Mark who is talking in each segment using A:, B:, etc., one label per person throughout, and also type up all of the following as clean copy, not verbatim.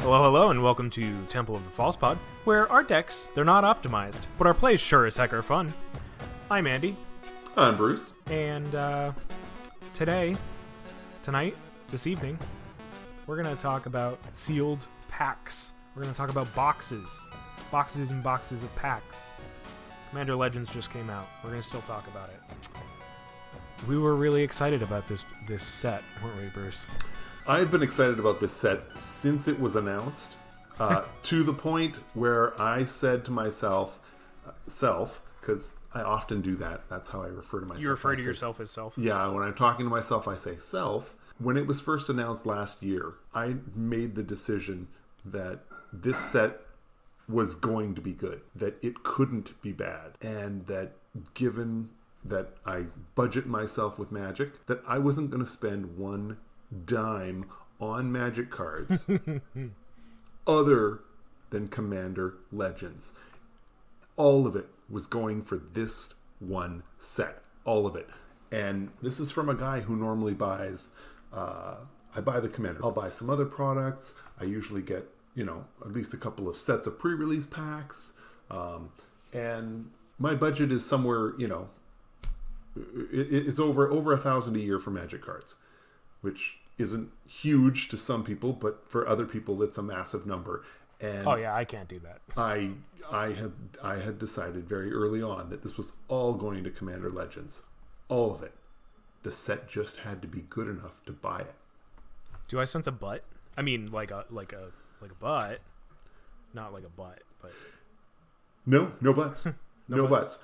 A: Hello, hello, and welcome to Temple of the False Pod, where our decks, they're not optimized, but our plays sure as heck are fun. I'm Andy.
B: I'm Bruce.
A: And, tonight, this evening, we're going to talk about sealed packs. We're going to talk about boxes. Boxes and boxes of packs. Commander Legends just came out. We're going to still talk about it. We were really excited about this set, weren't we, Bruce?
B: I've been excited about this set since it was announced, to the point where I said to myself, because I often do that. That's how I refer to myself.
A: You refer to yourself as self?
B: Yeah, when I'm talking to myself, I say self. When it was first announced last year, I made the decision that this set was going to be good, that it couldn't be bad, and that given that I budget myself with Magic, that I wasn't going to spend one dime on Magic cards other than Commander Legends. All of it was going for this one set. All of it. And this is from a guy who normally buys, I buy the Commander. I'll buy some other products. I usually get, at least a couple of sets of pre-release packs. And my budget is somewhere, it's over $1,000 a year for Magic cards, which isn't huge to some people, but for other people, it's a massive number. And
A: oh yeah, I can't do that.
B: I had decided very early on that this was all going to Commander Legends, all of it. The set just had to be good enough to buy it.
A: Do I sense a butt? I mean, like a butt, not like a butt, but
B: no butts,
A: no butts.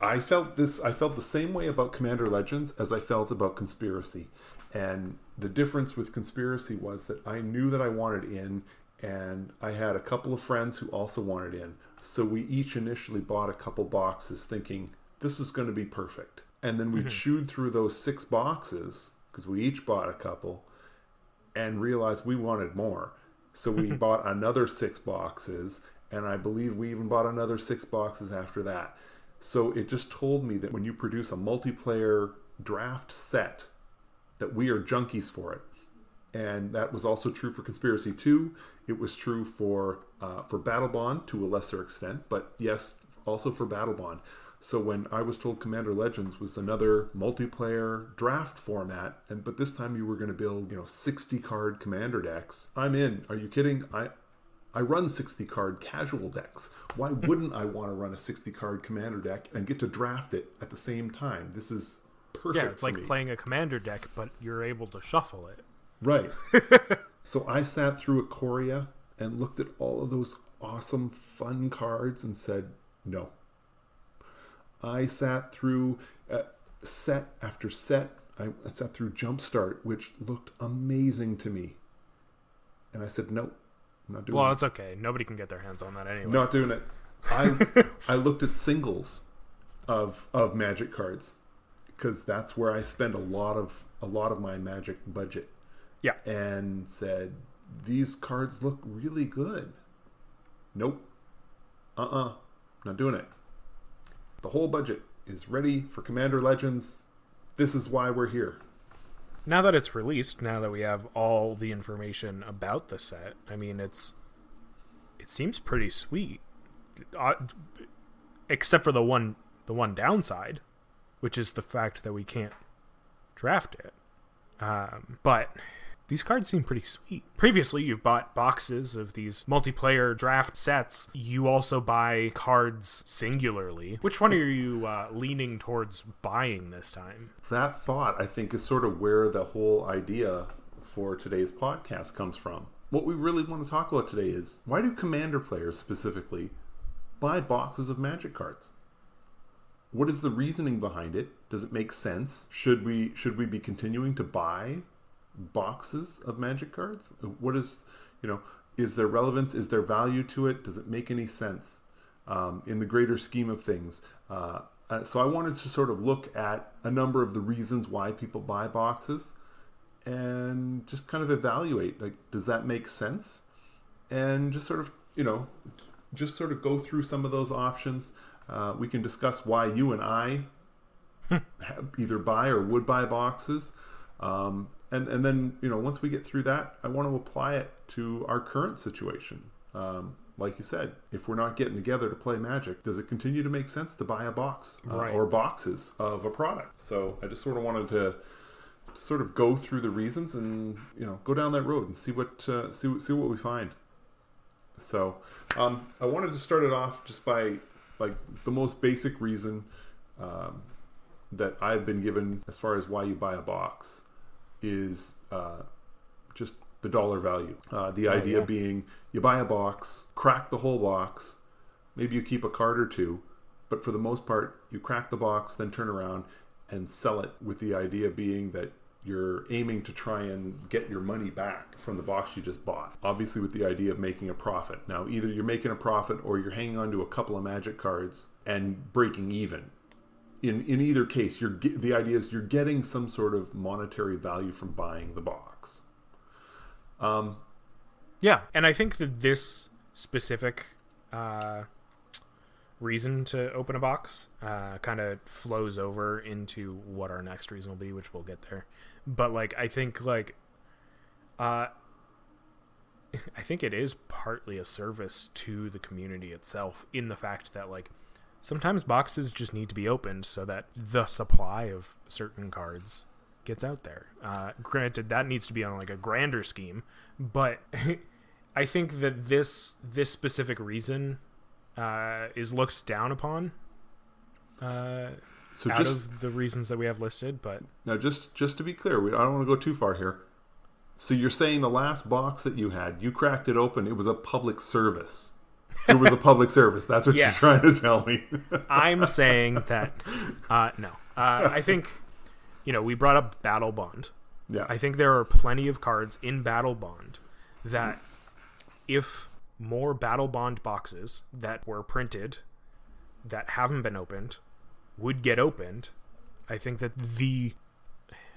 B: I felt this. I felt the same way about Commander Legends as I felt about Conspiracy, and the difference with Conspiracy was that I knew that I wanted in, and I had a couple of friends who also wanted in. So we each initially bought a couple boxes, thinking this is going to be perfect, and then we chewed through those 6 boxes because we each bought a couple, and realized we wanted more. So we bought another 6 boxes, and I believe we even bought another 6 boxes after that. So it just told me that when you produce a multiplayer draft set, that we are junkies for it. And that was also true for Conspiracy 2. It was true for Battle Bond to a lesser extent, but yes, also for Battle Bond. So when I was told Commander Legends was another multiplayer draft format, but this time you were going to build 60 card Commander decks, I'm in. Are you kidding? I run 60-card casual decks. Why wouldn't I want to run a 60-card Commander deck and get to draft it at the same time? This is perfect.
A: Yeah, it's like playing a Commander deck, but you're able to shuffle it.
B: Right. So I sat through Ikoria and looked at all of those awesome, fun cards and said, no. I sat through set after set. I sat through Jumpstart, which looked amazing to me. And I said, nope. Not doing
A: well,
B: it.
A: It's okay. Nobody can get their hands on that anyway.
B: Not doing it. I looked at singles of Magic cards because that's where I spend a lot of my Magic budget.
A: Yeah.
B: And said, these cards look really good. Nope. Not doing it. The whole budget is ready for Commander Legends. This is why we're here.
A: Now that it's released, now that we have all the information about the set, I mean, it seems pretty sweet, except for the one downside, which is the fact that we can't draft it. But these cards seem pretty sweet. Previously, you've bought boxes of these multiplayer draft sets. You also buy cards singularly. Which one are you leaning towards buying this time?
B: That thought, I think, is sort of where the whole idea for today's podcast comes from. What we really want to talk about today is, why do Commander players specifically buy boxes of Magic cards? What is the reasoning behind it? Does it make sense? Should we be continuing to buy boxes of Magic cards? What is, is there relevance? Is there value to it? Does it make any sense in the greater scheme of things? So I wanted to sort of look at a number of the reasons why people buy boxes and just kind of evaluate, like, does that make sense? And just sort of, go through some of those options. We can discuss why you and I either buy or would buy boxes. And then, once we get through that, I want to apply it to our current situation. Like you said, if we're not getting together to play Magic, does it continue to make sense to buy a box or boxes of a product? So I just sort of wanted to sort of go through the reasons and go down that road and see what we find. So I wanted to start it off just by like the most basic reason that I've been given as far as why you buy a box is just the dollar value. The idea being you buy a box, crack the whole box, maybe you keep a card or two, but for the most part, you crack the box, then turn around and sell it, with the idea being that you're aiming to try and get your money back from the box you just bought. Obviously with the idea of making a profit. Now, either you're making a profit or you're hanging on to a couple of Magic cards and breaking even. In either case, the idea is you're getting some sort of monetary value from buying the box.
A: Yeah, and I think that this specific reason to open a box kind of flows over into what our next reason will be, which we'll get there. But like, I think it is partly a service to the community itself, in the fact that like sometimes boxes just need to be opened so that the supply of certain cards gets out there. Granted, that needs to be on like a grander scheme, but I think that this specific reason is looked down upon of the reasons that we have listed. But
B: now, just to be clear, I don't want to go too far here. So you're saying the last box that you had, you cracked it open, it was a public service. It was a public service. That's what
A: yes.
B: You're trying to tell me.
A: I'm saying that no. I think we brought up Battle Bond.
B: Yeah.
A: I think there are plenty of cards in Battle Bond that, if more Battle Bond boxes that were printed that haven't been opened would get opened, I think that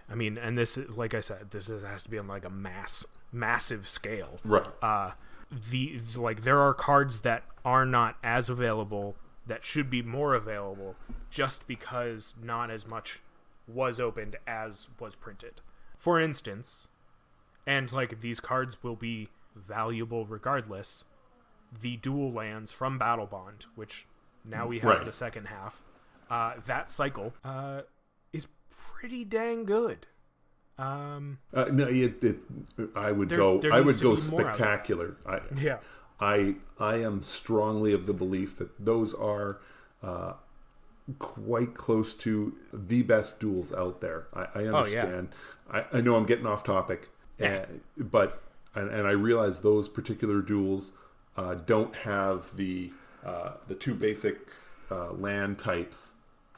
A: and this, like I said, has to be on like a massive scale.
B: Right.
A: There are cards that are not as available that should be more available just because not as much was opened as was printed. For instance, and like these cards will be valuable regardless, the dual lands from Battle Bond, which now we have the second half, that cycle is pretty dang good.
B: No, I would go spectacular. I am strongly of the belief that those are quite close to the best duels out there. I understand. Oh, yeah. I know I'm getting off topic, but I realize those particular duels don't have the two basic land types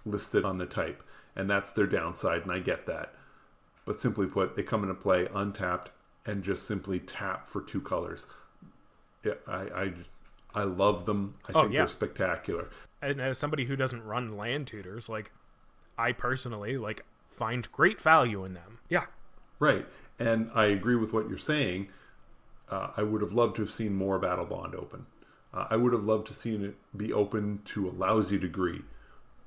B: listed on the type, and that's their downside, and I get that. But simply put, they come into play untapped and just simply tap for two colors. Yeah, I love them. I think they're spectacular.
A: And as somebody who doesn't run land tutors, like, I personally find great value in them. Yeah.
B: Right. And I agree with what you're saying. I would have loved to have seen more Battle Bond open. I would have loved to seen it be open to a lousy degree.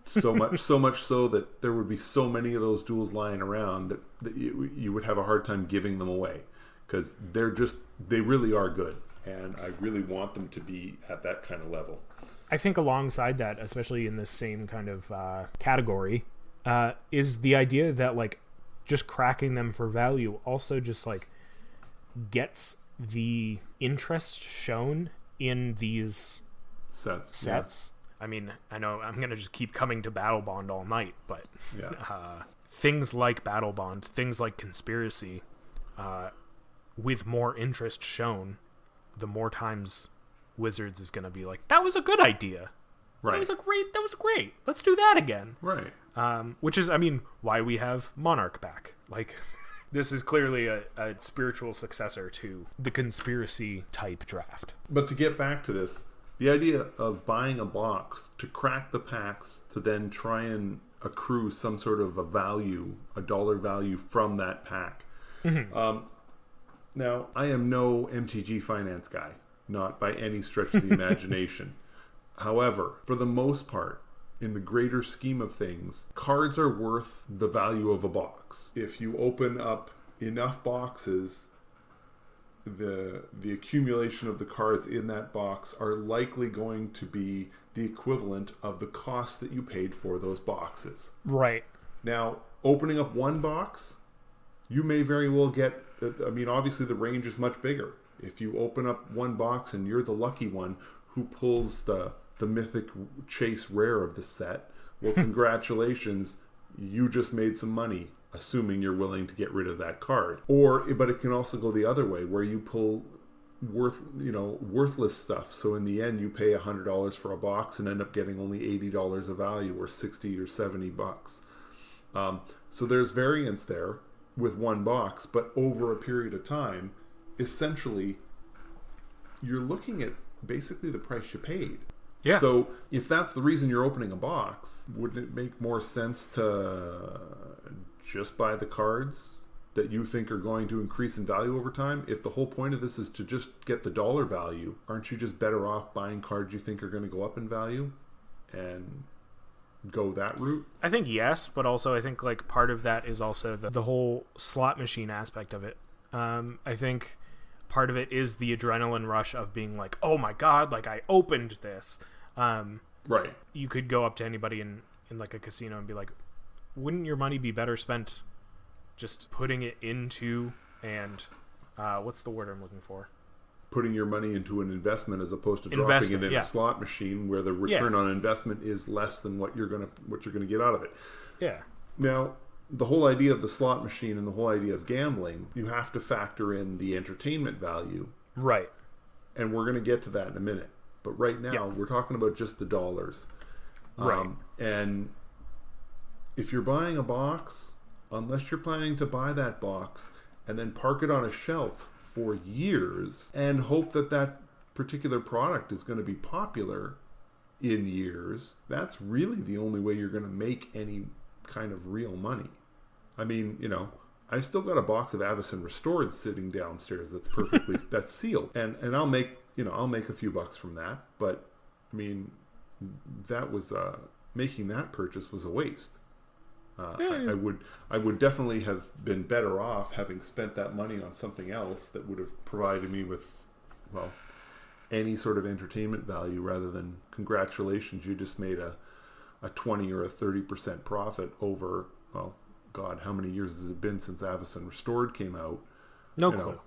B: So much so that there would be so many of those duels lying around that you would have a hard time giving them away, because they really are good, and I really want them to be at that kind of level.
A: I think alongside that, especially in this same kind of category, is the idea that just cracking them for value also just gets the interest shown in these sets. Yeah. I mean, I know I'm going to just keep coming to Battle Bond all night, but things like Battle Bond, things like Conspiracy, with more interest shown, the more times Wizards is going to be like, that was a good idea. Right. That was great. Let's do that again.
B: Right.
A: Which is, I mean, why we have Monarch back. This is clearly a spiritual successor to the Conspiracy type draft.
B: But to get back to this, the idea of buying a box to crack the packs to then try and accrue some sort of a dollar value from that pack. Mm-hmm. Now, I am no MTG finance guy, not by any stretch of the imagination. However, for the most part, in the greater scheme of things, cards are worth the value of a box. If you open up enough boxes, the accumulation of the cards in that box are likely going to be the equivalent of the cost that you paid for those boxes.
A: Right.
B: Now, opening up one box, you may very well get, I mean, obviously the range is much bigger. If you open up one box and you're the lucky one who pulls the mythic chase rare of the set, well, congratulations, you just made some money, assuming you're willing to get rid of that card. But it can also go the other way, where you pull worthless stuff. So in the end, you pay $100 for a box and end up getting only $80 of value, or 60 or 70 bucks. So there's variance there with one box, but over a period of time, essentially, you're looking at basically the price you paid.
A: Yeah.
B: So if that's the reason you're opening a box, wouldn't it make more sense to just buy the cards that you think are going to increase in value over time? If the whole point of this is to just get the dollar value, aren't you just better off buying cards you think are going to go up in value and go that route?
A: I think yes, but also I think like part of that is also the whole slot machine aspect of it. I think part of it is the adrenaline rush of being like, oh my god, like I opened this.
B: Right.
A: You could go up to anybody in like a casino and be like, wouldn't your money be better spent just putting it into, and what's the word I'm looking for?
B: Putting your money into an investment as opposed to dropping it in a slot machine where the return on investment is less than what you're gonna get out of it.
A: Yeah.
B: Now, the whole idea of the slot machine and the whole idea of gambling, you have to factor in the entertainment value.
A: Right.
B: And we're going to get to that in a minute. But right now, we're talking about just the dollars.
A: Right.
B: And if you're buying a box, unless you're planning to buy that box and then park it on a shelf for years and hope that that particular product is going to be popular in years, that's really the only way you're going to make any kind of real money. I mean, I still got a box of Avison Restored sitting downstairs that's perfectly that's sealed, and I'll make a few bucks from that. But I mean, that was making that purchase was a waste. I would definitely have been better off having spent that money on something else that would have provided me with, well, any sort of entertainment value, rather than congratulations, you just made a 20 or a 30% profit over, well, God, how many years has it been since Avison Restored came out?
A: No clue.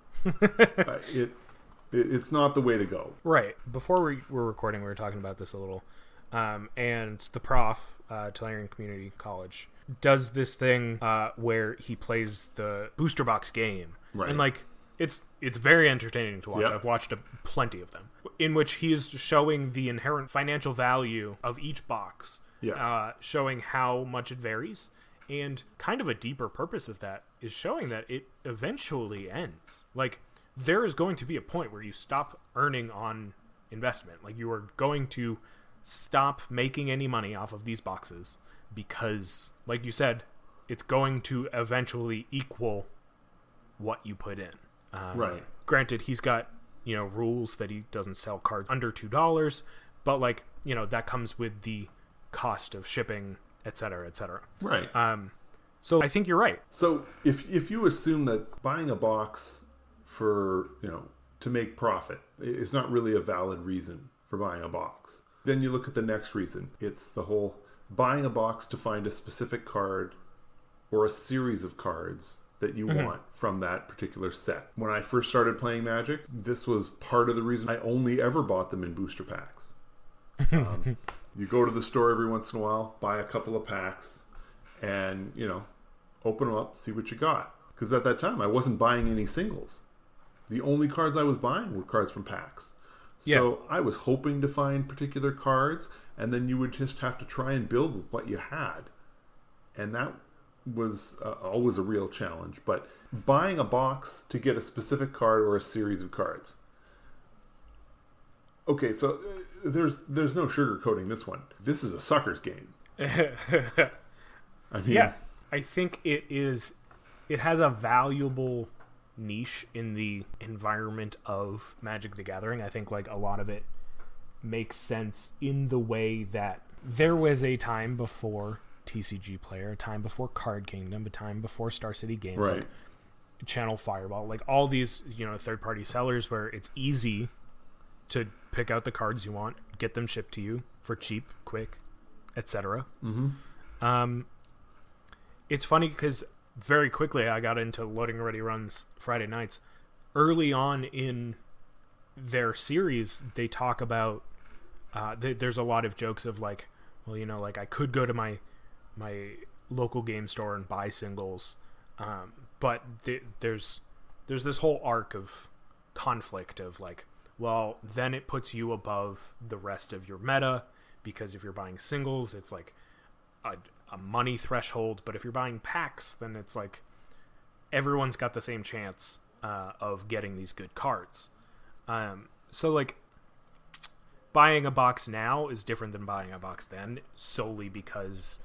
B: It's not the way to go.
A: Right. Before we were recording, we were talking about this a little. And the prof, Tulare Community College, does this thing where he plays the booster box game.
B: Right.
A: And like, it's very entertaining to watch.
B: Yep.
A: I've watched plenty of them, in which he is showing the inherent financial value of each box.
B: Yeah.
A: Showing how much it varies, and kind of a deeper purpose of that is showing that it eventually ends. Like, there is going to be a point where you stop earning on investment. Like, you are going to stop making any money off of these boxes because, like you said, it's going to eventually equal what you put in.
B: Right. Granted,
A: he's got, rules that he doesn't sell cards under $2, but like, that comes with the cost of shipping, et cetera, et cetera.
B: Right.
A: So I think you're right.
B: So if you assume that buying a box for, to make profit is not really a valid reason for buying a box, then you look at the next reason. It's the whole buying a box to find a specific card or a series of cards that you want from that particular set. When I first started playing Magic, this was part of the reason I only ever bought them in booster packs. You go to the store every once in a while, buy a couple of packs, and, open them up, see what you got. Because at that time, I wasn't buying any singles. The only cards I was buying were cards from packs. So I was hoping to find particular cards, and then you would just have to try and build with what you had. And that was always a real challenge. But buying a box to get a specific card or a series of cards. Okay, so there's no sugarcoating this one. This is a sucker's game. I mean,
A: I think it has a valuable niche in the environment of Magic the Gathering. I think like a lot of it makes sense in the way that there was a time before TCG Player, a time before Card Kingdom, a time before Star City Games,
B: Right.
A: like Channel Fireball, like all these, third-party sellers where it's easy to pick out the cards you want, get them shipped to you for cheap, quick, etc.
B: Mm-hmm.
A: It's funny because very quickly I got into loading ready runs Friday nights. Early on in their series, they talk about there's a lot of jokes of like, well, like I could go to my local game store and buy singles, but there's this whole arc of conflict of like, well, then it puts you above the rest of your meta, because if you're buying singles, it's like a money threshold, but if you're buying packs, then it's like everyone's got the same chance of getting these good cards. So like buying a box now is different than buying a box then, solely because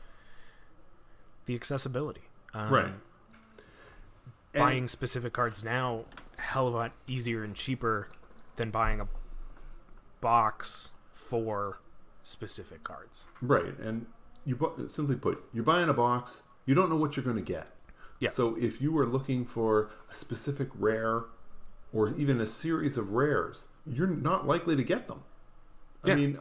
A: the accessibility.
B: Right.
A: Buying specific cards now, hell of a lot easier and cheaper than buying a box for specific cards.
B: Right. And simply put, you're buying a box, you don't know what you're going to get.
A: Yeah.
B: So if you were looking for a specific rare or even a series of rares, you're not likely to get them.
A: Yeah.
B: I mean,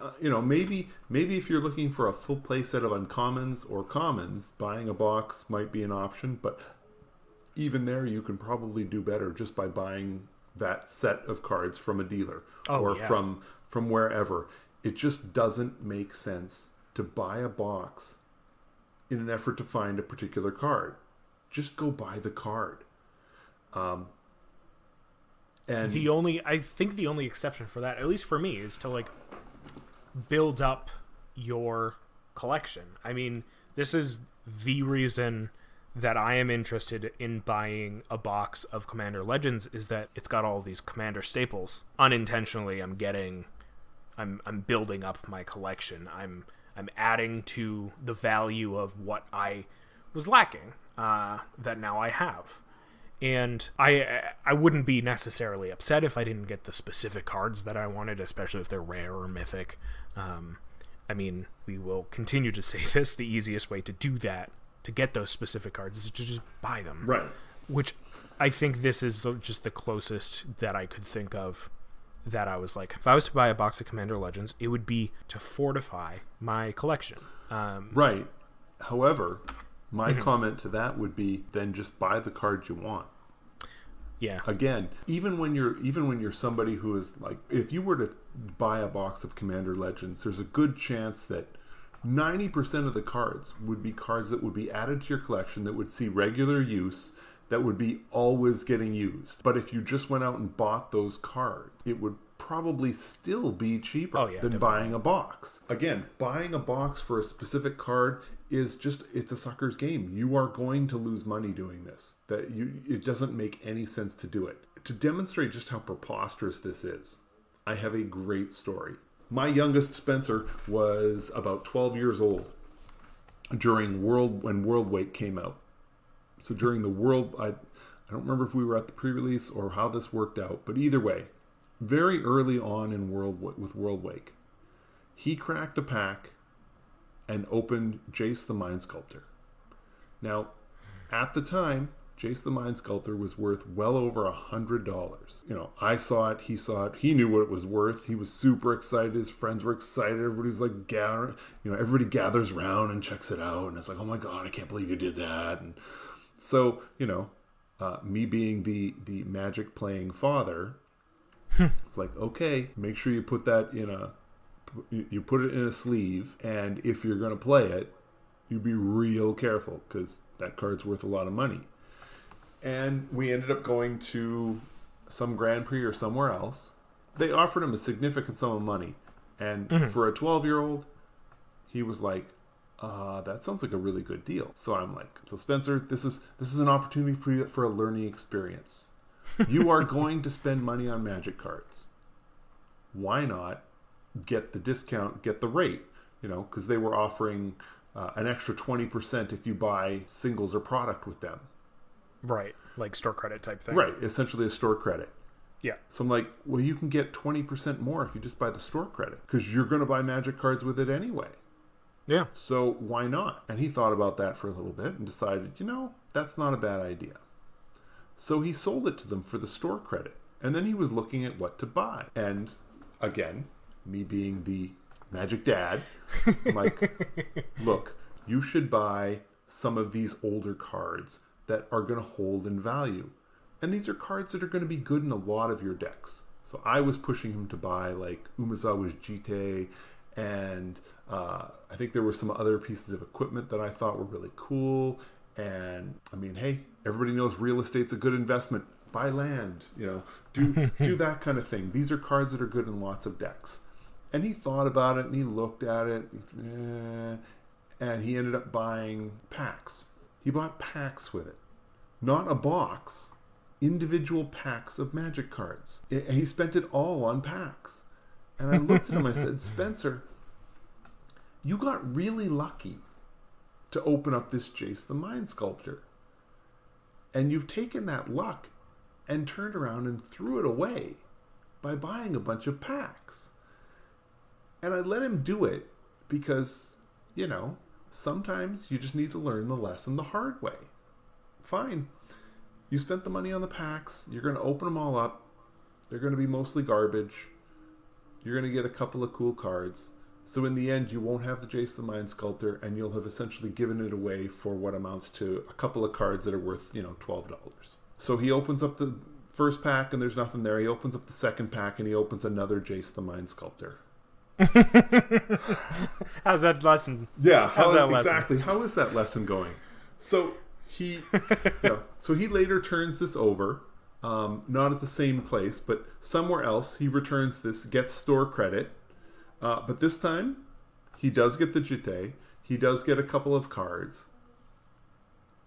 B: maybe if you're looking for a full play set of uncommons or commons, buying a box might be an option, but even there you can probably do better just by buying that set of cards from a dealer from wherever. It just doesn't make sense to buy a box in an effort to find a particular card. Just go buy the card. And
A: I think the only exception for that, at least for me, is to like build up your collection. I mean, this is the reason that I am interested in buying a box of Commander Legends, is that it's got all these Commander staples. Unintentionally, I'm building up my collection. I'm adding to the value of what I was lacking, that now I have. And I wouldn't be necessarily upset if I didn't get the specific cards that I wanted, especially if they're rare or mythic. I mean, we will continue to say this, the easiest way to do that, to get those specific cards, is to just buy them.
B: Right.
A: Which I think this is just the closest that I could think of, that I was like, if I was to buy a box of Commander Legends, it would be to fortify my collection.
B: Right. However, my comment to that would be, then just buy the cards you want.
A: Yeah.
B: Again, even when you're somebody who is like, if you were to buy a box of Commander Legends, there's a good chance that 90% of the cards would be cards that would be added to your collection that would see regular use, that would be always getting used. But if you just went out and bought those cards, it would probably still be cheaper than
A: definitely.
B: buying a box. Again, buying a box for a specific card is just, it's a sucker's game. You are going to lose money doing this. It doesn't make any sense to do it. To demonstrate just how preposterous this is, I have a great story. My youngest, Spencer, was about 12 years old when World Wake came out. So during the World, I don't remember if we were at the pre-release or how this worked out, but either way, very early on in with World Wake, he cracked a pack and opened Jace the Mind Sculptor. Now, at the time, Jace the Mind Sculptor was worth well over $100. I saw it, he saw it, he knew what it was worth. He was super excited, his friends were excited, everybody was like gathering, everybody gathers around and checks it out, and it's like, oh my god, I can't believe you did that. And so, me being the Magic playing father, it's like, okay, make sure you put that you put it in a sleeve, and if you're going to play it, you be real careful, because that card's worth a lot of money. And we ended up going to some Grand Prix or somewhere else. They offered him a significant sum of money, and for a 12-year-old, he was like, that sounds like a really good deal. So I'm like, so Spencer, this is an opportunity for a learning experience. You are going to spend money on Magic cards. Why not get the discount, get the rate? Because they were offering an extra 20% if you buy singles or product with them.
A: Right, like store credit type thing.
B: Right, essentially a store credit.
A: Yeah.
B: So I'm like, well, you can get 20% more if you just buy the store credit, because you're going to buy Magic cards with it anyway.
A: Yeah.
B: So why not? And he thought about that for a little bit and decided, that's not a bad idea. So he sold it to them for the store credit. And then he was looking at what to buy. And again, me being the magic dad, I'm like, look, you should buy some of these older cards that are going to hold in value. And these are cards that are going to be good in a lot of your decks. So I was pushing him to buy like Umezawa's Jite, and I think there were some other pieces of equipment that I thought were really cool. And I mean, hey, everybody knows real estate's a good investment. Buy land, do that kind of thing. These are cards that are good in lots of decks. And he thought about it and he looked at it, and he ended up buying packs. He bought packs with it, not a box. Individual packs of Magic cards. And he spent it all on packs. And I looked at him, I said, Spencer, you got really lucky to open up this Jace the Mind Sculptor. And you've taken that luck and turned around and threw it away by buying a bunch of packs. And I let him do it because, sometimes you just need to learn the lesson the hard way. Fine. You spent the money on the packs. You're going to open them all up. They're going to be mostly garbage. You're going to get a couple of cool cards. So in the end, you won't have the Jace the Mind Sculptor, and you'll have essentially given it away for what amounts to a couple of cards that are worth, $12. So he opens up the first pack, and there's nothing there. He opens up the second pack, and he opens another Jace the Mind Sculptor.
A: How's that lesson?
B: Yeah,
A: exactly.
B: How is that lesson going? So he later turns this over, not at the same place, but somewhere else. He returns this, gets store credit, but this time he does get the Jite. He does get a couple of cards.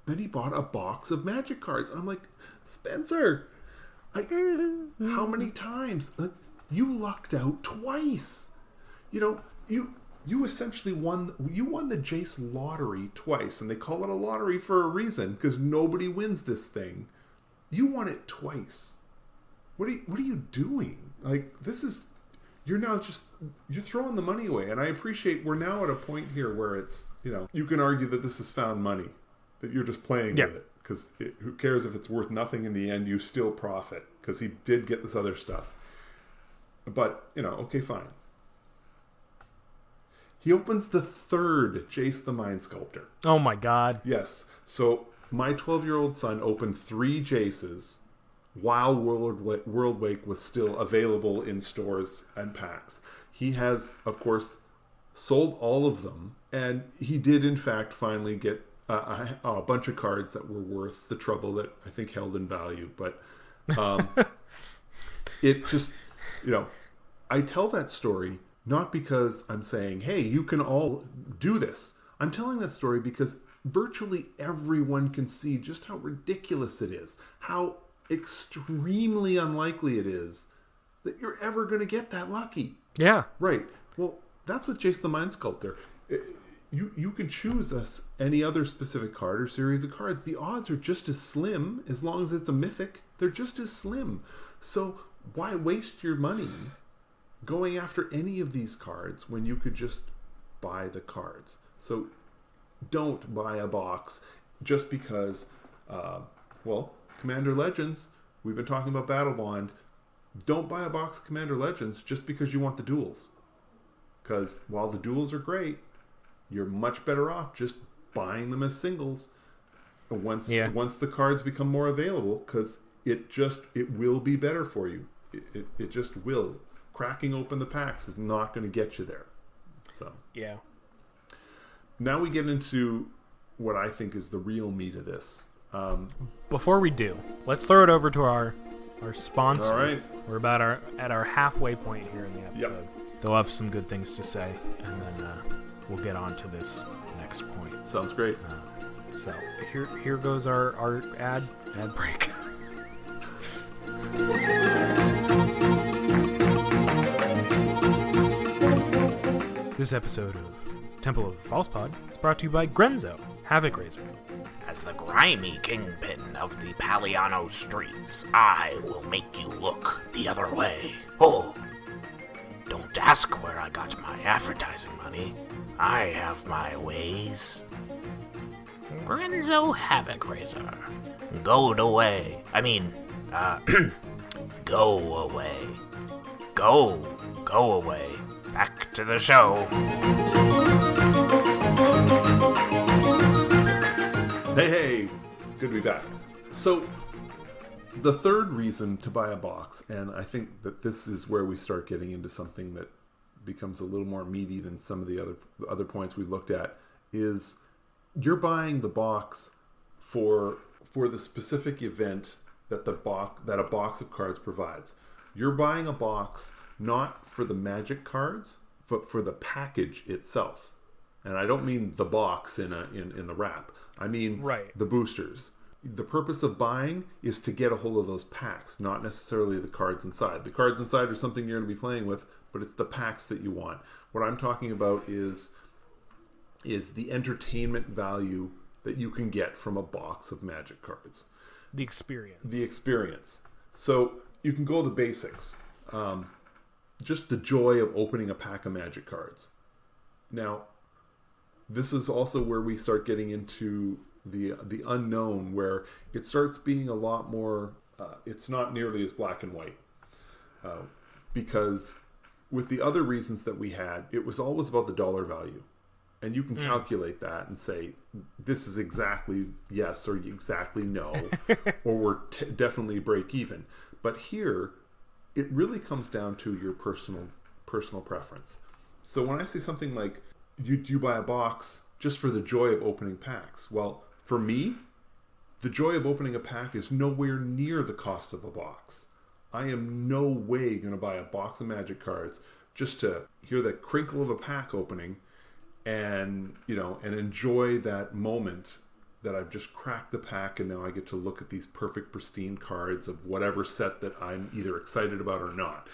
B: Then he bought a box of Magic cards. I'm like, Spencer, how many times? You lucked out twice. You essentially won the Jace lottery twice, and they call it a lottery for a reason, because nobody wins this thing. You won it twice. What are you doing? You're throwing the money away. And I appreciate we're now at a point here where it's, you can argue that this is found money, that you're just playing with it, because who cares if it's worth nothing in the end? You still profit, because he did get this other stuff. But, okay, fine. He opens the third Jace the Mind Sculptor.
A: Oh my God.
B: Yes. So my 12-year-old son opened 3 Jaces while World Wake was still available in stores and packs. He has, of course, sold all of them, and he did, in fact, finally get a bunch of cards that were worth the trouble that I think held in value. But it just, I tell that story not because I'm saying, hey, you can all do this. I'm telling that story because virtually everyone can see just how ridiculous it is, how extremely unlikely it is that you're ever going to get that lucky.
A: Yeah.
B: Right. Well, that's with Jace the Mind Sculptor. You can choose any other specific card or series of cards. The odds are just as slim as long as it's a mythic. They're just as slim. So why waste your money going after any of these cards when you could just buy the cards? So don't buy a box just because, Commander Legends, we've been talking about Battle Bond. Don't buy a box of Commander Legends just because you want the duels. Because while the duels are great, you're much better off just buying them as singles once the cards become more available, because it will be better for you. It just will. Cracking open the packs is not going to get you there. So
A: yeah.
B: Now we get into what I think is the real meat of this.
A: Before we do, let's throw it over to our sponsor.
B: All right.
A: We're about at our halfway point here in the episode.
B: Yep.
A: They'll have some good things to say, and then we'll get on to this next point.
B: Sounds great.
A: So here goes our ad break. This episode of Temple of the False Pod is brought to you by Grenzo, Havoc Razor.
C: As the grimy kingpin of the Paliano streets, I will make you look the other way. Oh, don't ask where I got my advertising money. I have my ways. Grenzo Havoc Razor. Go away. Go away. Go away. Back to the show.
B: Hey, good to be back. So, the third reason to buy a box, and I think that this is where we start getting into something that becomes a little more meaty than some of the other points we've looked at, is you're buying the box for the specific event that a box of cards provides. You're buying a box not for the Magic cards, but for the package itself. And I don't mean the box in the wrap. I mean the boosters. The purpose of buying is to get a hold of those packs, not necessarily the cards inside. The cards inside are something you're going to be playing with, but it's the packs that you want. What I'm talking about is the entertainment value that you can get from a box of Magic cards.
A: The experience.
B: The experience. So you can go the basics. Just the joy of opening a pack of Magic cards. Now, this is also where we start getting into the unknown, where it starts being a lot more, it's not nearly as black and white. Because with the other reasons that we had, it was always about the dollar value. And you can calculate that and say, this is exactly yes or exactly no, or we're definitely break even. But here, it really comes down to your personal preference. So when I say something like, do you buy a box just for the joy of opening packs? Well, for me, the joy of opening a pack is nowhere near the cost of a box. I am no way going to buy a box of Magic cards just to hear the crinkle of a pack opening and enjoy that moment that I've just cracked the pack and now I get to look at these perfect pristine cards of whatever set that I'm either excited about or not.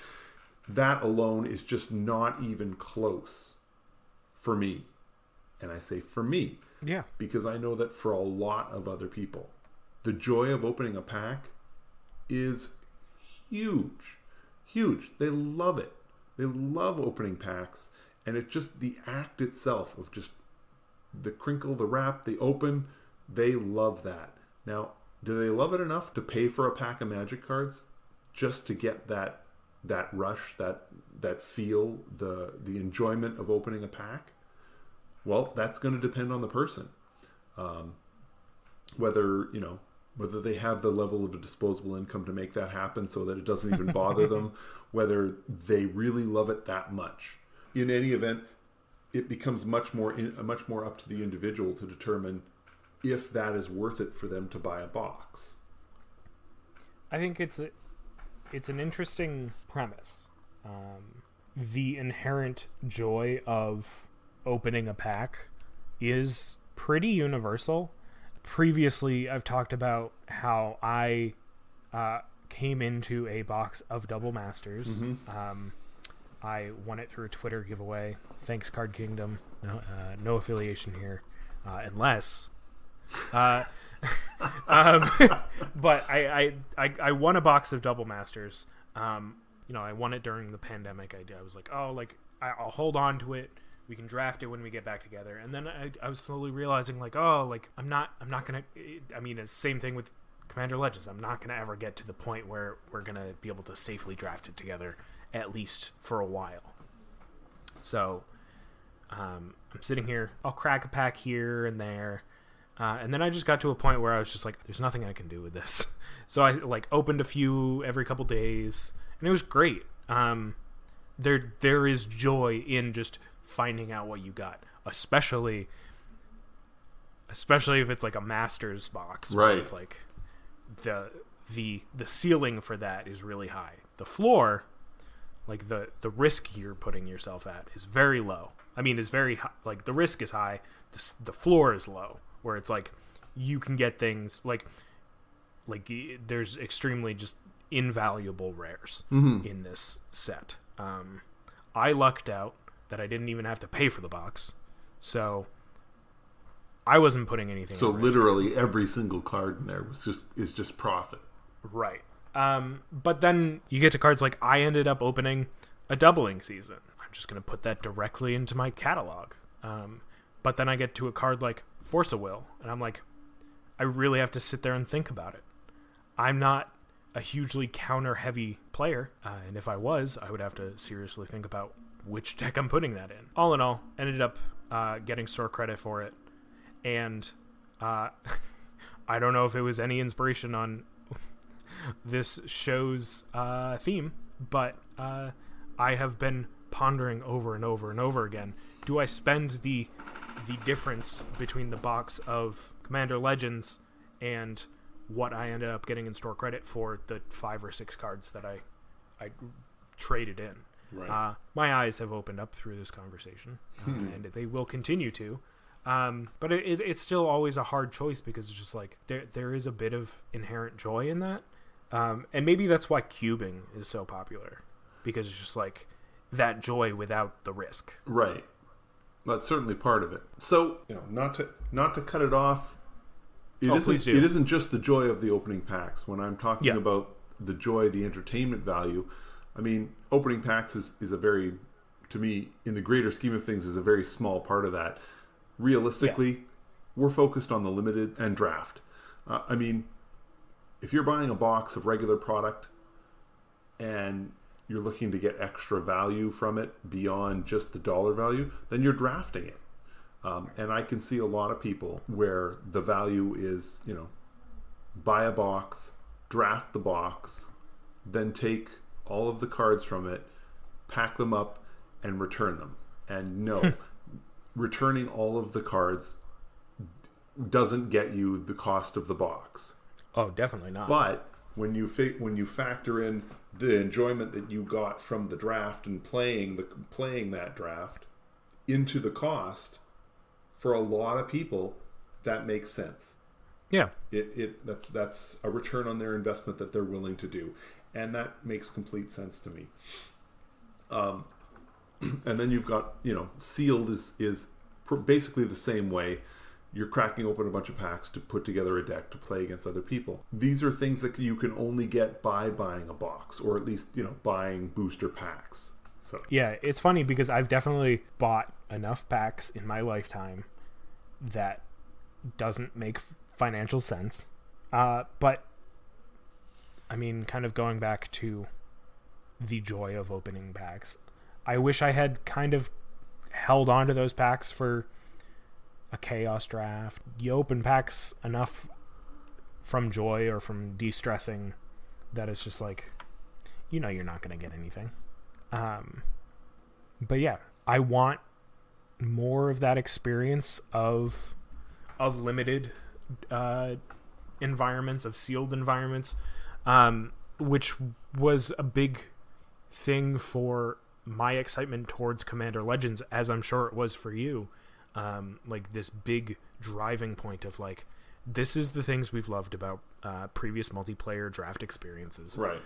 B: That alone is just not even close for me. And I say for me.
A: Yeah.
B: Because I know that for a lot of other people, the joy of opening a pack is huge. Huge. They love it. They love opening packs. And it's just the act itself of just the crinkle, the wrap, the open. They love that. Now, do they love it enough to pay for a pack of Magic cards just to get that rush, that feel, the enjoyment of opening a pack? Well, that's going to depend on the person. Whether they have the level of disposable income to make that happen so that it doesn't even bother them, whether they really love it that much. In any event, it becomes much more up to the individual to determine if that is worth it for them to buy a box.
A: I think it's an interesting premise. The inherent joy of opening a pack is pretty universal. Previously, I've talked about how I came into a box of Double Masters. Mm-hmm. I won it through a Twitter giveaway. Thanks, Card Kingdom. No affiliation here, unless. But I won a box of Double Masters. I won it during the pandemic. I was like, I'll hold on to it. We can draft it when we get back together. And then I was slowly realizing, I'm not gonna. I mean, it's the same thing with Commander Legends. I'm not gonna ever get to the point where we're gonna be able to safely draft it together, at least for a while. So I'm sitting here. I'll crack a pack here and there. And then I just got to a point where I was just like, there's nothing I can do with this. So I opened a few every couple days, and it was great. There is joy in just finding out what you got, especially if it's like a Masters box,
B: right?
A: It's like the ceiling for that is really high. The floor, like the risk you're putting yourself at, is very low. I mean, it's very high. Like the risk is high, the floor is low, where it's like you can get things like there's extremely just invaluable rares in this set. I lucked out that I didn't even have to pay for the box, so I wasn't putting anything.
B: So
A: at
B: literally
A: risk.
B: every single card in there is just profit,
A: right? But then you get to cards like I ended up opening a doubling season. I'm just gonna put that directly into my catalog. But then I get to a card like Force of Will, and I'm like, I really have to sit there and think about it. I'm not a hugely counter-heavy player, and if I was, I would have to seriously think about which deck I'm putting that in. All in all, ended up getting store credit for it, and I don't know if it was any inspiration on this show's theme, but I have been pondering over and over and over again, do I spend the difference between the box of Commander Legends and what I ended up getting in store credit for the 5 or 6 cards that I traded in?
B: Right.
A: My eyes have opened up through this conversation, and they will continue to. But it's still always a hard choice, because it's just like there is a bit of inherent joy in that. And maybe that's why cubing is so popular, because it's just like that joy without the risk.
B: Right. That's certainly part of it. So, not to cut it off, it isn't just the joy of the opening packs. When I'm talking about the joy, the entertainment value, I mean, opening packs is a very, to me, in the greater scheme of things, is a very small part of that. Realistically, we're focused on the limited and draft. I mean, if you're buying a box of regular product and you're looking to get extra value from it beyond just the dollar value, then you're drafting it. And I can see a lot of people where the value is, buy a box, draft the box, then take all of the cards from it, pack them up, and return them. And no, returning all of the cards doesn't get you the cost of the box.
A: Oh, definitely not.
B: But when you factor in the enjoyment that you got from the draft and playing that draft into the cost, for a lot of people, that makes sense.
A: Yeah.
B: That's a return on their investment that they're willing to do, and that makes complete sense to me. And then you've got, sealed is basically the same way. You're cracking open a bunch of packs to put together a deck to play against other people. These are things that you can only get by buying a box, or at least, buying booster packs. So
A: yeah, it's funny because I've definitely bought enough packs in my lifetime that doesn't make financial sense. But I mean, kind of going back to the joy of opening packs, I wish I had kind of held on to those packs for a chaos draft. You open packs enough from joy or from de-stressing that it's just like, you're not going to get anything. But yeah, I want more of that experience of limited environments, of sealed environments, which was a big thing for my excitement towards Commander Legends, as I'm sure it was for you. Like this big driving point of like, this is the things we've loved about previous multiplayer draft experiences,
B: right?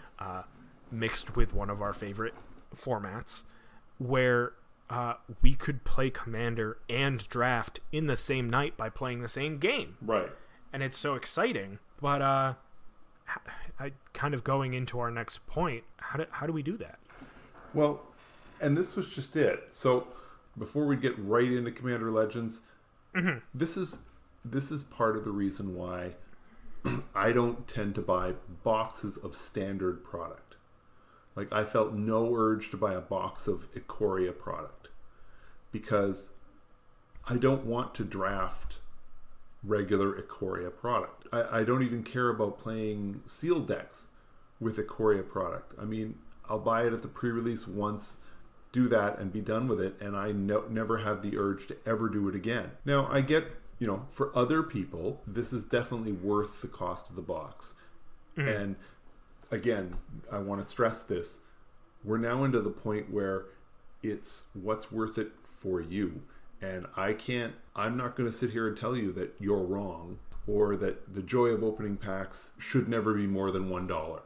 A: Mixed with one of our favorite formats, where we could play Commander and draft in the same night by playing the same game,
B: right? And
A: it's so exciting. But I kind of going into our next point, how do we do that?
B: Well, and this was just it. So before we get right into Commander Legends, this is part of the reason why I don't tend to buy boxes of standard product. Like, I felt no urge to buy a box of Ikoria product because I don't want to draft regular Ikoria product. I don't even care about playing sealed decks with Ikoria product. I mean, I'll buy it at the pre-release once, do that, and be done with it, and I never have the urge to ever do it again. Now, I get, for other people, this is definitely worth the cost of the box. And again, I want to stress this. We're now into the point where it's what's worth it for you. And I'm not going to sit here and tell you that you're wrong or that the joy of opening packs should never be more than $1.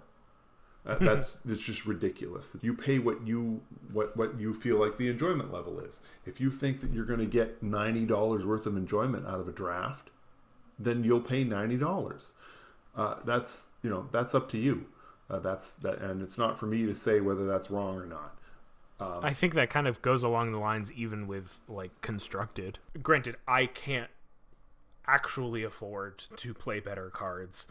B: That's just ridiculous. You pay what you feel like the enjoyment level is. If you think that you're going to get $90 worth of enjoyment out of a draft, then you'll pay $90. That's up to you. And it's not for me to say whether that's wrong or not.
A: I think that kind of goes along the lines even with like Constructed. Granted, I can't actually afford to play better cards,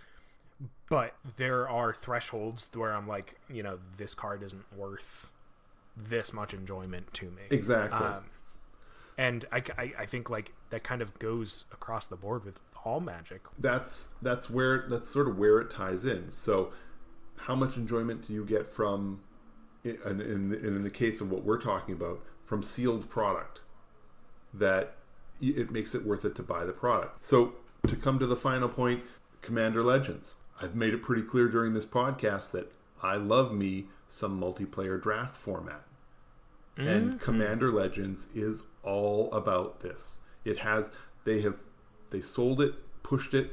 A: but there are thresholds where I'm like, this card isn't worth this much enjoyment to me.
B: Exactly.
A: And I think like that kind of goes across the board with all Magic.
B: That's sort of where it ties in. So how much enjoyment do you get from, in the case of what we're talking about, from sealed product, that it makes it worth it to buy the product? So to come to the final point, Commander Legends. I've made it pretty clear during this podcast that I love me some multiplayer draft format. Mm-hmm. And Commander Legends is all about this. They sold it, pushed it,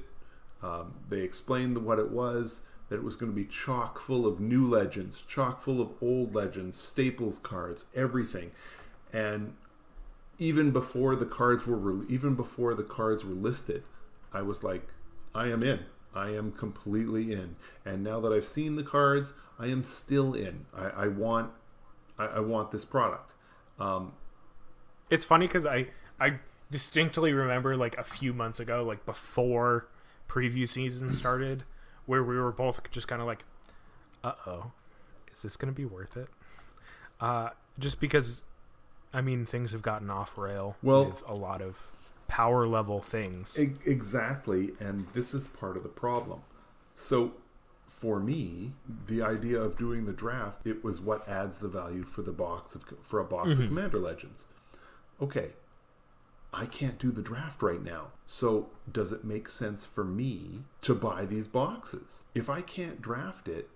B: they explained what it was, that it was going to be chock full of new legends, chock full of old legends, staples cards, everything. And even before the cards were listed, I was like, I am in. I am completely in. And now that I've seen the cards, I am still in. I want this product.
A: It's funny because I distinctly remember like a few months ago, like before preview season started, where we were both just kind of like, uh-oh, is this going to be worth it? Just because, things have gotten off rail with a lot of power level things.
B: Exactly, and this is part of the problem. So for me, the idea of doing the draft, it was what adds the value for a box of Commander Legends. Okay, I can't do the draft right now. So does it make sense for me to buy these boxes? If I can't draft it,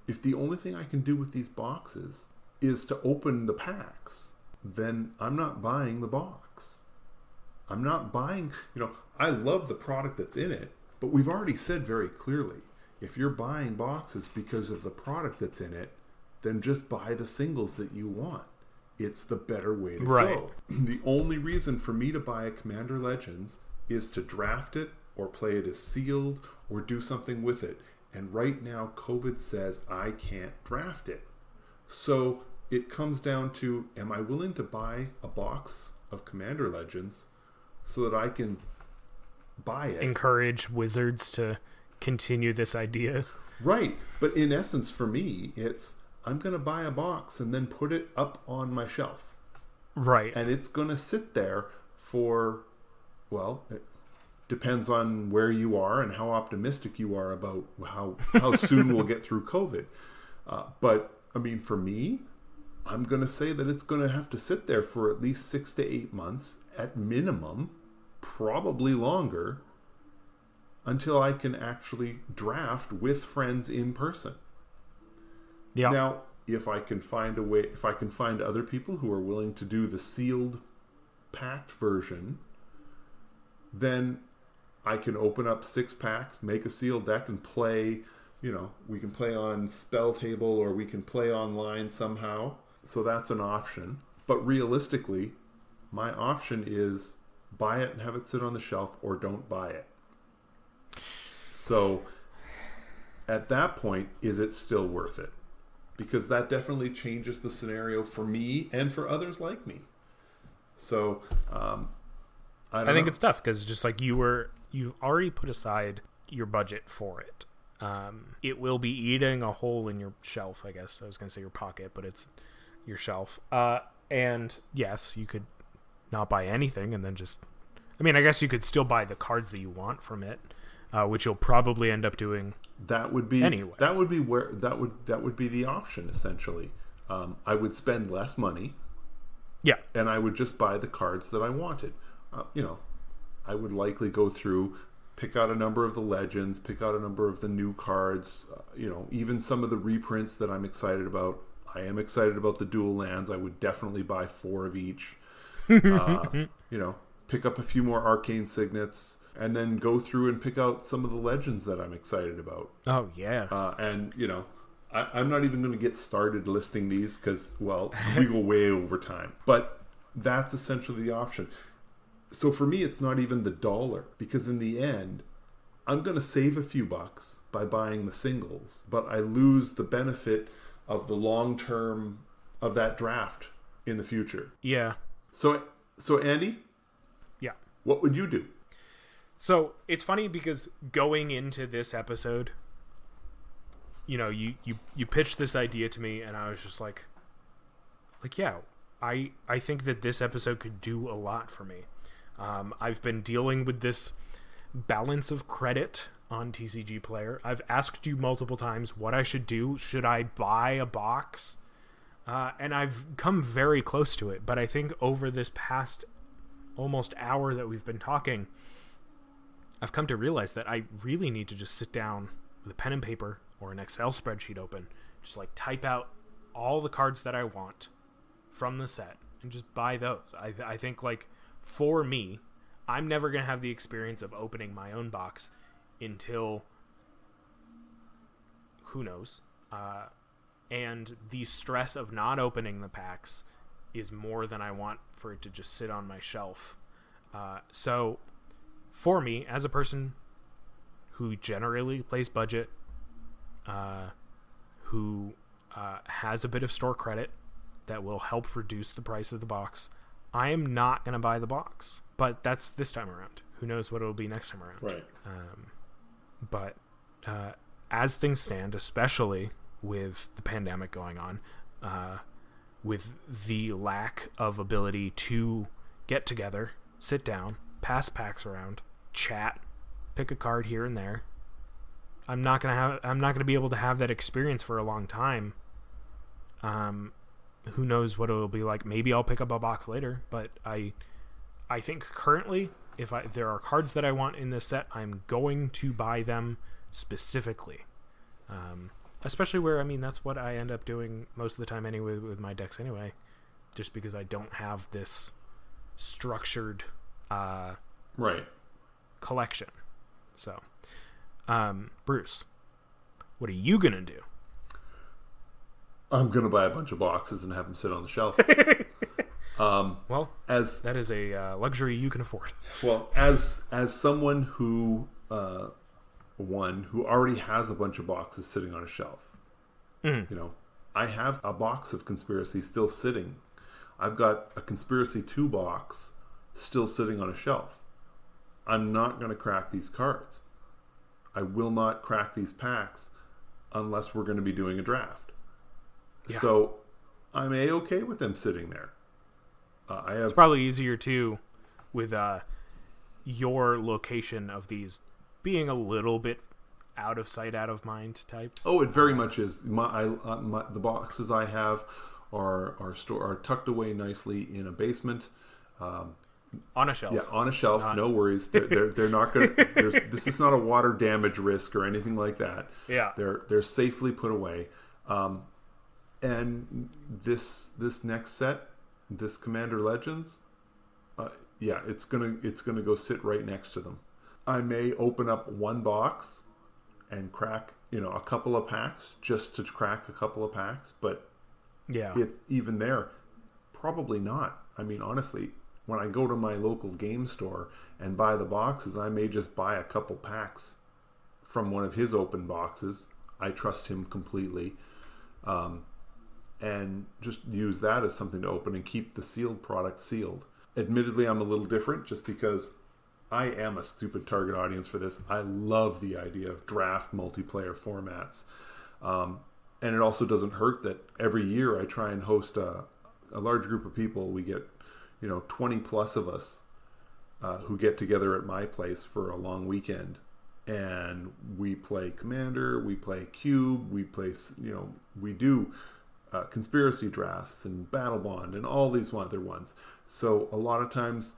B: if the only thing I can do with these boxes is to open the packs, then I'm not buying the box. I'm not buying, I love the product that's in it, but we've already said very clearly, if you're buying boxes because of the product that's in it, then just buy the singles that you want. It's the better way to go. The only reason for me to buy a Commander Legends is to draft it or play it as sealed or do something with it. And right now, COVID says I can't draft it. So it comes down to, am I willing to buy a box of Commander Legends so that I can buy it?
A: Encourage Wizards to continue this idea.
B: Right. But in essence, for me, it's, I'm going to buy a box and then put it up on my shelf.
A: Right.
B: And it's going to sit there for, it depends on where you are and how optimistic you are about how soon we'll get through COVID. But, for me, I'm going to say that it's going to have to sit there for at least 6 to 8 months at minimum, probably longer, until I can actually draft with friends in person. Yeah. Now, if I can find other people who are willing to do the sealed packed version, then I can open up 6 packs, make a sealed deck, and play, we can play on Spell Table or we can play online somehow. So that's an option. But realistically, my option is buy it and have it sit on the shelf, or don't buy it. So at that point, is it still worth it? Because that definitely changes the scenario for me and for others like me. So I think
A: it's tough because just like you've already put aside your budget for it. It will be eating a hole in your shelf, I guess. I was going to say your pocket, but it's your shelf. And yes, you could not buy anything and then just... I guess you could still buy the cards that you want from it, which you'll probably end up doing.
B: That would be
A: anyway.
B: That would be the option essentially. I would spend less money.
A: Yeah,
B: and I would just buy the cards that I wanted. I would likely go through, pick out a number of the legends, pick out a number of the new cards. Even some of the reprints that I'm excited about. I am excited about the dual lands. I would definitely buy 4 of each. Pick up a few more arcane signets, and then go through and pick out some of the legends that I'm excited about.
A: Oh, yeah.
B: I'm not even going to get started listing these because, we go way over time. But that's essentially the option. So for me, it's not even the dollar, because in the end, I'm going to save a few bucks by buying the singles, but I lose the benefit of the long-term of that draft in the future.
A: Yeah.
B: So Andy,
A: Yeah.
B: what would you do?
A: So it's funny because going into this episode, you know, you pitched this idea to me, and I was just like, yeah, I think that this episode could do a lot for me. I've been dealing with this balance of credit on TCG Player. I've asked you multiple times what I should do. Should I buy a box? And I've come very close to it. But I think over this past almost hour that we've been talking, I've come to realize that I really need to just sit down with a pen and paper or an Excel spreadsheet open, just like type out all the cards that I want from the set and just buy those. I think, like, for me, I'm never going to have the experience of opening my own box until who knows. And the stress of not opening the packs is more than I want for it to just sit on my shelf. So for me, as a person who generally plays budget, who has a bit of store credit that will help reduce the price of the box, I am not going to buy the box. But that's this time around. Who knows what it'll be next time around.
B: Right.
A: But as things stand, especially with the pandemic going on, with the lack of ability to get together, sit down, pass packs around, chat, pick a card here and there, I'm not gonna be able to have that experience for a long time. Who knows what it'll be like? Maybe I'll pick up a box later, but I think currently, if there are cards that I want in this set, I'm going to buy them specifically. Especially where, I mean, that's what I end up doing most of the time anyway with my decks anyway, just because I don't have this structured
B: Right.
A: collection. So, Bruce, what are you going to do?
B: I'm going to buy a bunch of boxes and have them sit on the shelf.
A: Well,
B: as
A: that is a luxury you can afford.
B: Well, as someone who who already has a bunch of boxes sitting on a shelf, you know, I have a box of Conspiracy still sitting. I've got a Conspiracy 2 box still sitting on a shelf. I'm not going to crack these cards. I will not crack these packs unless we're going to be doing a draft. Yeah. So I'm A-okay with them sitting there. It's
A: probably easier too with your location of these being a little bit out of sight, out of mind type.
B: Oh, it very much is. The boxes I have are tucked away nicely in a basement.
A: On a shelf.
B: Yeah, on a shelf. No worries. They're not going to... This is not a water damage risk or anything like that.
A: Yeah.
B: They're safely put away. And this next set, this Commander Legends, it's gonna go sit right next to them. I may open up one box and crack, a couple of packs just to crack a couple of packs, but
A: yeah,
B: it's even there. Probably not. I mean, honestly, when I go to my local game store and buy the boxes, I may just buy a couple packs from one of his open boxes. I trust him completely. And just use that as something to open and keep the sealed product sealed. Admittedly, I'm a little different just because I am a stupid target audience for this. I love the idea of draft multiplayer formats. And it also doesn't hurt that every year I try and host a large group of people. We get, 20 plus of us who get together at my place for a long weekend. And we play Commander, we play Cube, we play, we do... conspiracy drafts and Battle Bond and all these other ones. So a lot of times,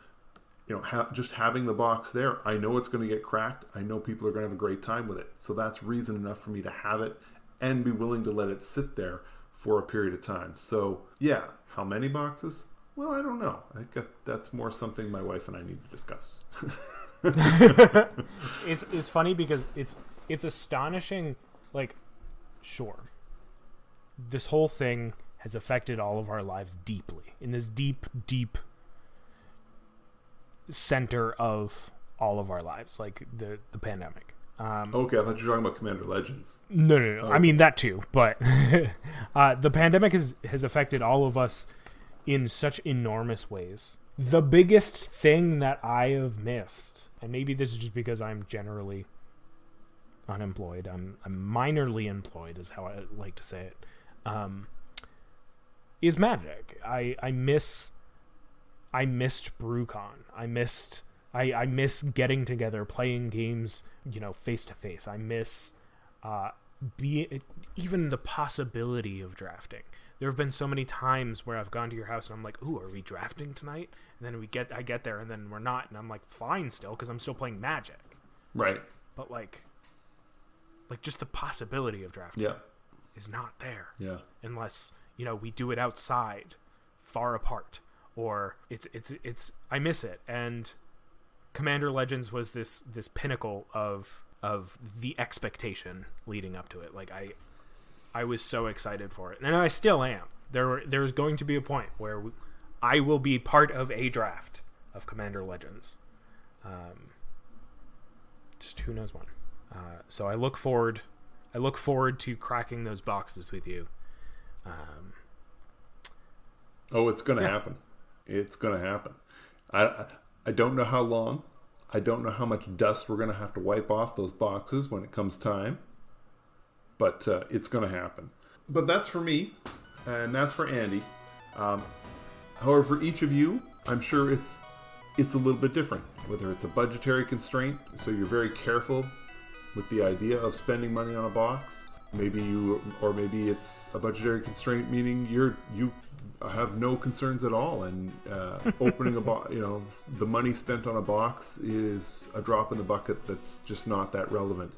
B: just having the box there, I know it's going to get cracked. I know people are going to have a great time with it. So that's reason enough for me to have it and be willing to let it sit there for a period of time. So yeah, how many boxes? Well, I don't know. I think that's more something my wife and I need to discuss.
A: It's funny because it's astonishing. Like, sure, this whole thing has affected all of our lives deeply, in this deep center of all of our lives, like the pandemic.
B: Okay, I thought you were talking about Commander Legends.
A: No. Oh. I mean, that too. But the pandemic has affected all of us in such enormous ways. The biggest thing that I have missed, and maybe this is just because I'm generally unemployed. I'm minorly employed is how I like to say it. Is Magic. I missed BrewCon. I miss getting together, playing games, face to face. I miss even the possibility of drafting. There have been so many times where I've gone to your house and I'm like, "Ooh, are we drafting tonight?" And then I get there and then we're not, and I'm like, "Fine, still," because I'm still playing Magic.
B: Right.
A: But like just the possibility of drafting is not there. Yeah. Unless we do it outside, far apart, or it's I miss it. And Commander Legends was this pinnacle of the expectation leading up to it. Like I was so excited for it, and I still am. There's going to be a point where I will be part of a draft of Commander Legends. Just who knows when. So I look forward to cracking those boxes with you.
B: It's going to happen. It's going to happen. I don't know how long. I don't know how much dust we're going to have to wipe off those boxes when it comes time. But it's going to happen. But that's for me, and that's for Andy. However, for each of you, I'm sure it's a little bit different. Whether it's a budgetary constraint, so you're very careful with the idea of spending money on a box. Maybe it's a budgetary constraint, meaning you have no concerns at all, and opening a box, the money spent on a box is a drop in the bucket that's just not that relevant.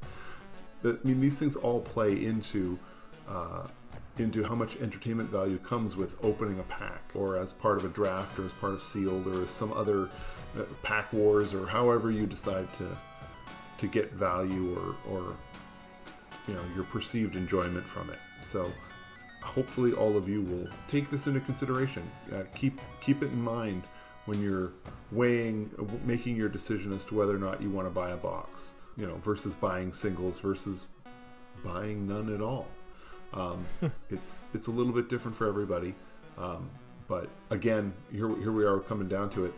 B: I mean, these things all play into how much entertainment value comes with opening a pack, or as part of a draft, or as part of sealed, or as some other pack wars, or however you decide to get value or your perceived enjoyment from it. So hopefully all of you will take this into consideration. Keep it in mind when you're making your decision as to whether or not you want to buy a box, versus buying singles versus buying none at all. It's a little bit different for everybody. But again, here we are coming down to it.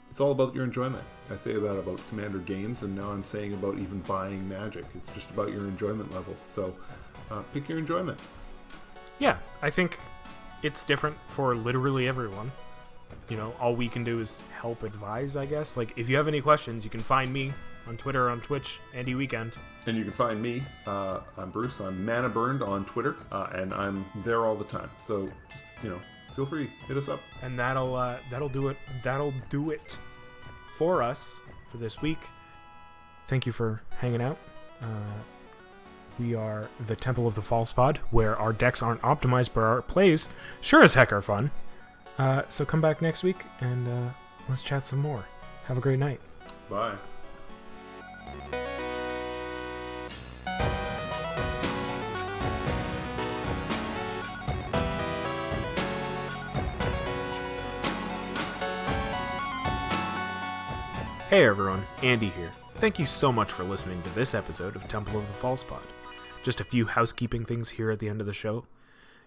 B: It's all about your enjoyment. I say that about Commander games, and now I'm saying about even buying Magic. It's just about your enjoyment level. So pick your enjoyment.
A: Yeah, I think it's different for literally everyone. All we can do is help advise, I guess. Like, if you have any questions, you can find me on Twitter, on Twitch, Andy Weekend.
B: And you can find me. I'm Bruce. I'm Mana Burned on Twitter, and I'm there all the time. So, feel free, hit us up.
A: And that'll do it. That'll do it for us for this week. Thank you for hanging out. We are the Temple of the False Pod, where our decks aren't optimized, but our plays sure as heck are fun. So come back next week and let's chat some more. Have a great night.
B: Bye.
A: Hey everyone, Andy here. Thank you so much for listening to this episode of Temple of the False Pod. Just a few housekeeping things here at the end of the show.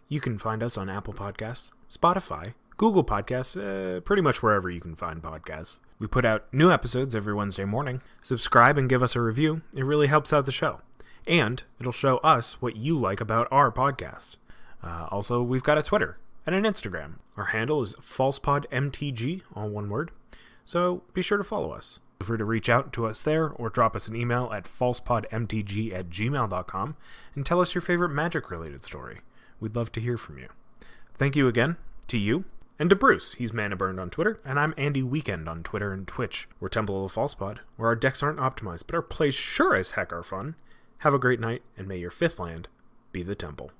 A: You can find us on Apple Podcasts, Spotify, Google Podcasts, pretty much wherever you can find podcasts. We put out new episodes every Wednesday morning. Subscribe and give us a review. It really helps out the show. And it'll show us what you like about our podcast. Also, we've got a Twitter and an Instagram. Our handle is FalsePodMTG, all one word. So be sure to follow us. Feel free to reach out to us there or drop us an email at falsepodmtg@gmail.com and tell us your favorite Magic-related story. We'd love to hear from you. Thank you again to you and to Bruce. He's Mana Burned on Twitter, and I'm Andy Weekend on Twitter and Twitch. We're Temple of the False Pod, where our decks aren't optimized, but our plays sure as heck are fun. Have a great night, and may your fifth land be the Temple.